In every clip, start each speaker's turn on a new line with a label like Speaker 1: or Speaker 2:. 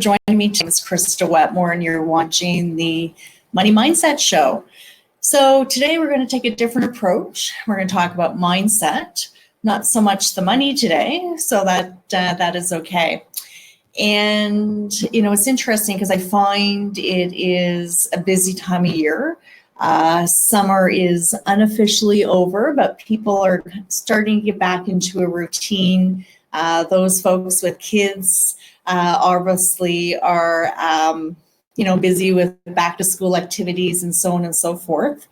Speaker 1: joining me. My name is Krista Wetmore, and you're watching the Money Mindset Show. So today we're going to take a different approach. We're going to talk about mindset, not so much the money today, so that is okay. And, it's interesting because I find it is a busy time of year. Summer is unofficially over, but people are starting to get back into a routine. Those folks with kids obviously are, busy with back to school activities and so on and so forth.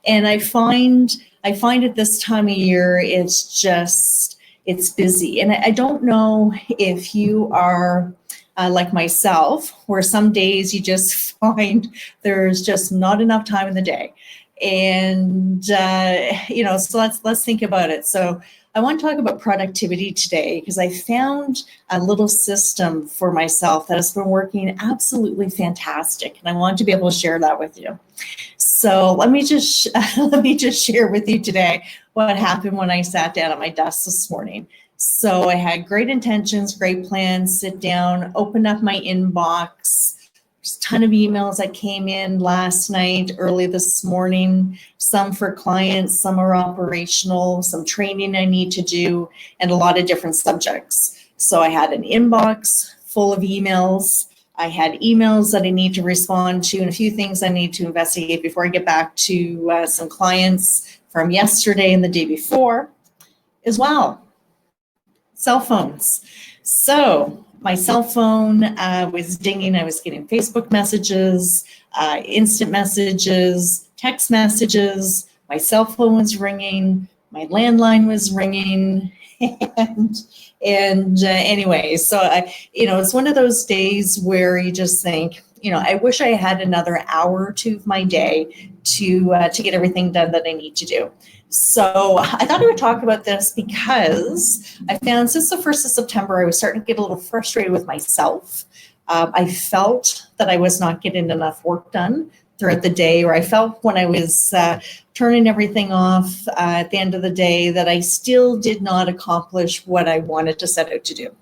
Speaker 1: And I find at this time of year, it's busy. And I don't know if you are like myself, where some days you just find there's just not enough time in the day. And, so let's think about it. So I want to talk about productivity today because I found a little system for myself that has been working absolutely fantastic. And I want to be able to share that with you. So let me just share with you today what happened when I sat down at my desk this morning. So I had great intentions, great plans, sit down, open up my inbox. There's a ton of emails that came in last night, early this morning, some for clients, some are operational, some training I need to do, and a lot of different subjects. So I had an inbox full of emails. I had emails that I need to respond to and a few things I need to investigate before I get back to some clients from yesterday and the day before as well. Cell phones. So my cell phone was dinging. I was getting Facebook messages, instant messages, text messages. My cell phone was ringing. My landline was ringing. And anyway, so it's one of those days where you just think, I wish I had another hour or two of my day to get everything done that I need to do. So I thought I would talk about this because I found since the 1st of September, I was starting to get a little frustrated with myself. I felt that I was not getting enough work done throughout the day, or I felt when I was turning everything off at the end of the day that I still did not accomplish what I wanted to set out to do.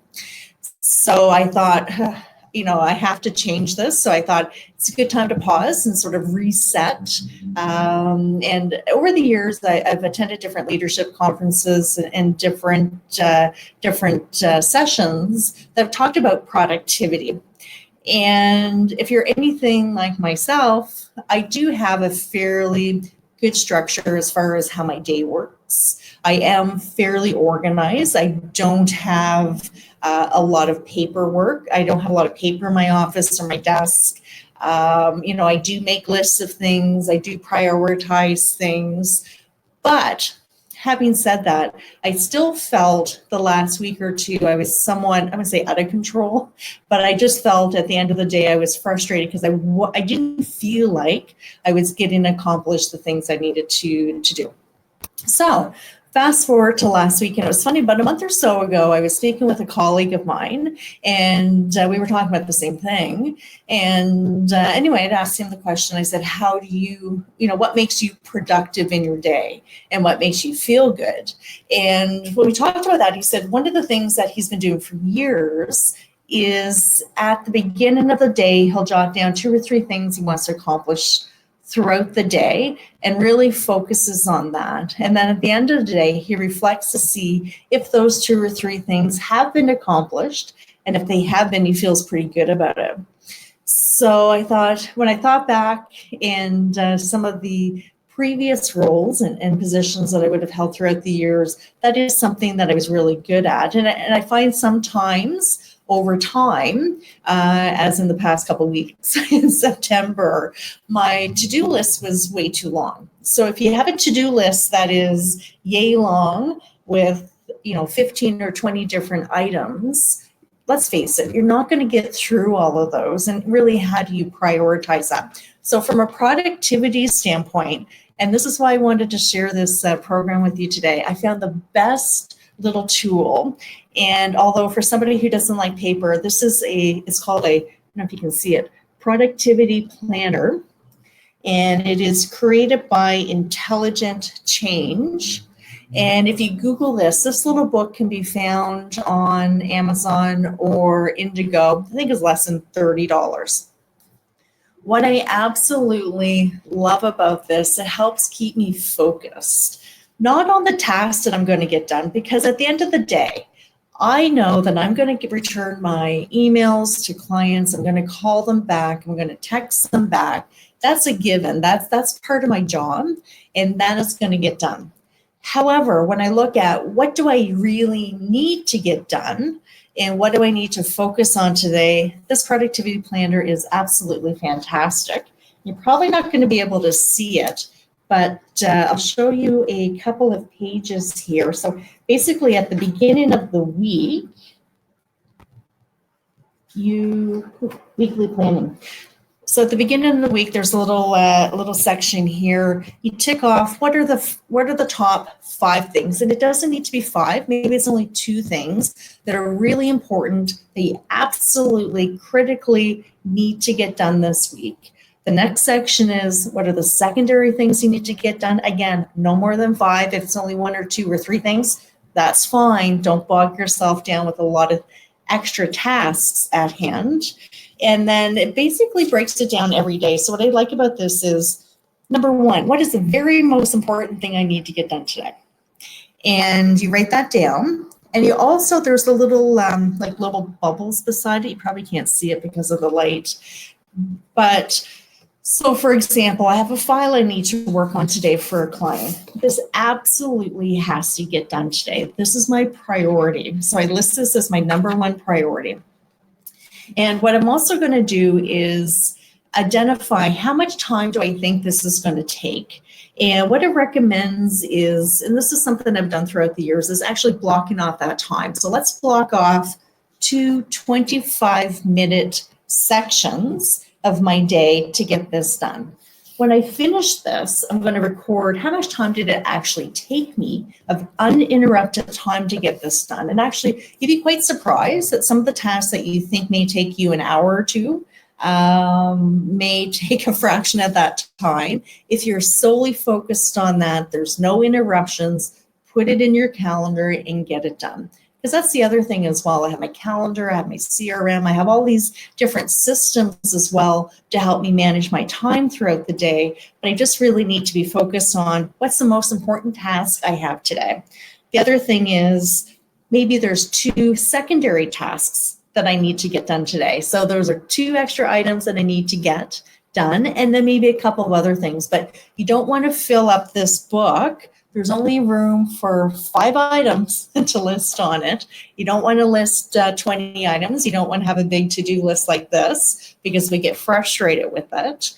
Speaker 1: So I thought, I have to change this. So I thought it's a good time to pause and sort of reset. And over the years, I've attended different leadership conferences and different sessions that have talked about productivity. And if you're anything like myself, I do have a fairly good structure as far as how my day works. I am fairly organized. I don't have a lot of paperwork. I don't have a lot of paper in my office or my desk. I do make lists of things. I do prioritize things. But having said that, I still felt the last week or two I was somewhat, I would say, out of control. But I just felt at the end of the day I was frustrated because I didn't feel like I was getting accomplished the things I needed to do. So fast forward to last week, and it was funny, about a month or so ago, I was speaking with a colleague of mine, and we were talking about the same thing. And anyway, I'd asked him the question. I said, how do you, what makes you productive in your day and what makes you feel good? And when we talked about that, he said one of the things that he's been doing for years is at the beginning of the day, he'll jot down 2 or 3 things he wants to accomplish throughout the day and really focuses on that. And then at the end of the day, he reflects to see if those 2 or 3 things have been accomplished. And if they have been, he feels pretty good about it. So when I thought back and some of the previous roles and positions that I would have held throughout the years, that is something that I was really good at. And I find sometimes over time, as in the past couple of weeks in September, my to-do list was way too long. So if you have a to-do list that is yay long with 15 or 20 different items, let's face it, you're not going to get through all of those. And really, how do you prioritize that? So from a productivity standpoint, and this is why I wanted to share this program with you today, I found the best little tool. And although for somebody who doesn't like paper, this is it's called I don't know if you can see it, Productivity Planner. And it is created by Intelligent Change. And if you Google this little book can be found on Amazon or Indigo. I think it's less than $30. What I absolutely love about this, it helps keep me focused, not on the tasks that I'm going to get done, because at the end of the day, I know that I'm going to return my emails to clients. I'm going to call them back. I'm going to text them back. That's a given. That's part of my job, and that is going to get done. However, when I look at what do I really need to get done and what do I need to focus on today, this productivity planner is absolutely fantastic. You're probably not going to be able to see it, but I'll show you a couple of pages here. So basically at the beginning of the week, weekly planning. So at the beginning of the week, there's a little section here. You tick off what are the top 5 things, and it doesn't need to be 5. Maybe it's only 2 things that are really important that you absolutely critically need to get done this week. The next section is what are the secondary things you need to get done. Again, no more than 5. If it's only 1 or 2 or 3 things, that's fine. Don't bog yourself down with a lot of extra tasks at hand. And then it basically breaks it down every day. So what I like about this is, number 1, what is the very most important thing I need to get done today? And you write that down. And you also, there's the little like little bubbles beside it. You probably can't see it because of the light. But so for example, I have a file I need to work on today for a client. This absolutely has to get done today. This is my priority. So I list this as my number 1 priority. And what I'm also going to do is identify how much time do I think this is going to take. And what it recommends is, and this is something I've done throughout the years, is actually blocking off that time. So let's block off 2 25-minute sections of my day to get this done. When I finish this, I'm going to record how much time did it actually take me of uninterrupted time to get this done. And actually, you'd be quite surprised that some of the tasks that you think may take you an hour or 2 may take a fraction of that time. If you're solely focused on that, there's no interruptions, put it in your calendar and get it done. Because that's the other thing as well. I have my calendar, I have my CRM, I have all these different systems as well to help me manage my time throughout the day. But I just really need to be focused on what's the most important task I have today. The other thing is maybe there's 2 secondary tasks that I need to get done today. So those are 2 extra items that I need to get done, and then maybe a couple of other things. But you don't want to fill up this book. There's only room for 5 items to list on it. You don't want to list 20 items. You don't want to have a big to-do list like this because we get frustrated with it.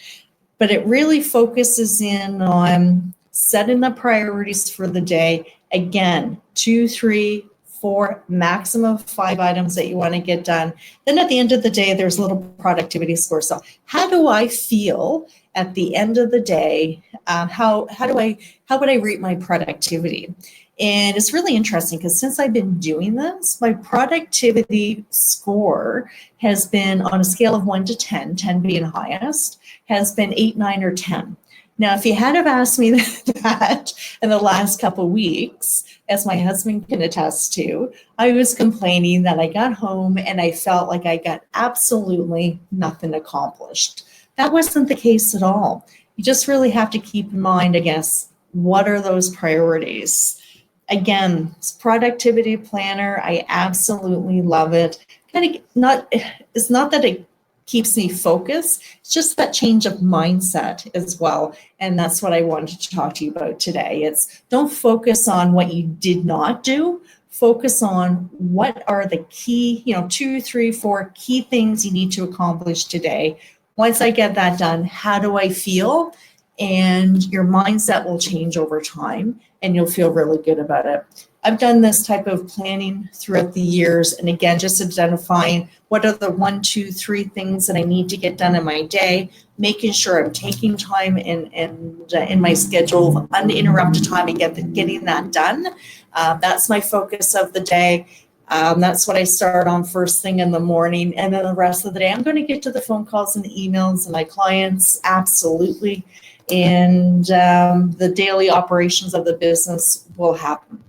Speaker 1: But it really focuses in on setting the priorities for the day. Again, 2, 3, 4, maximum 5 items that you want to get done. Then at the end of the day, there's a little productivity score. So how do I feel at the end of the day? How would I rate my productivity? And it's really interesting because since I've been doing this, my productivity score has been on a scale of 1 to 10, 10 being highest, has been 8, 9, or 10. Now, if you had have asked me that in the last couple of weeks, as my husband can attest to, I was complaining that I got home and I felt like I got absolutely nothing accomplished. That wasn't the case at all. You just really have to keep in mind, I guess, what are those priorities? Again, it's productivity planner. I absolutely love it. It's not that it keeps me focused. It's just that change of mindset as well. And that's what I wanted to talk to you about today. It's don't focus on what you did not do. Focus on what are the key, 2, 3, 4 key things you need to accomplish today. Once I get that done, how do I feel? And your mindset will change over time and you'll feel really good about it. I've done this type of planning throughout the years. And again, just identifying what are the 1, 2, 3 things that I need to get done in my day, making sure I'm taking time in my schedule of uninterrupted time and getting that done. That's my focus of the day. That's what I start on first thing in the morning. And then the rest of the day, I'm going to get to the phone calls and the emails and my clients. Absolutely. and the daily operations of the business will happen.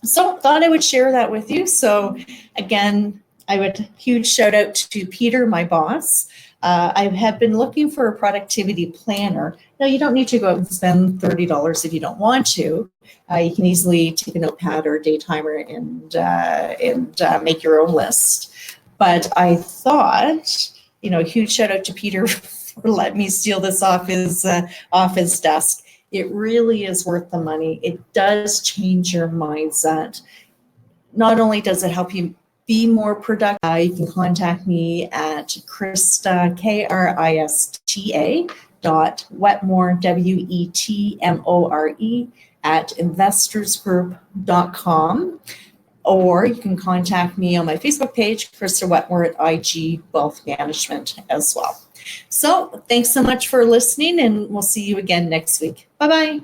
Speaker 1: So thought I would share that with you. So again, I would huge shout out to Peter, my boss. I have been looking for a productivity planner. Now, you don't need to go out and spend $30 if you don't want to. You can easily take a notepad or a day timer and make your own list. But I thought, huge shout out to Peter for letting me steal this off his desk. It really is worth the money. It does change your mindset. Not only does it help you be more productive, you can contact me at Krista, Wetmore, WETMORE, at investorsgroup.com. Or you can contact me on my Facebook page, Krista Wetmore at IG Wealth Management as well. So thanks so much for listening, and we'll see you again next week. Bye-bye.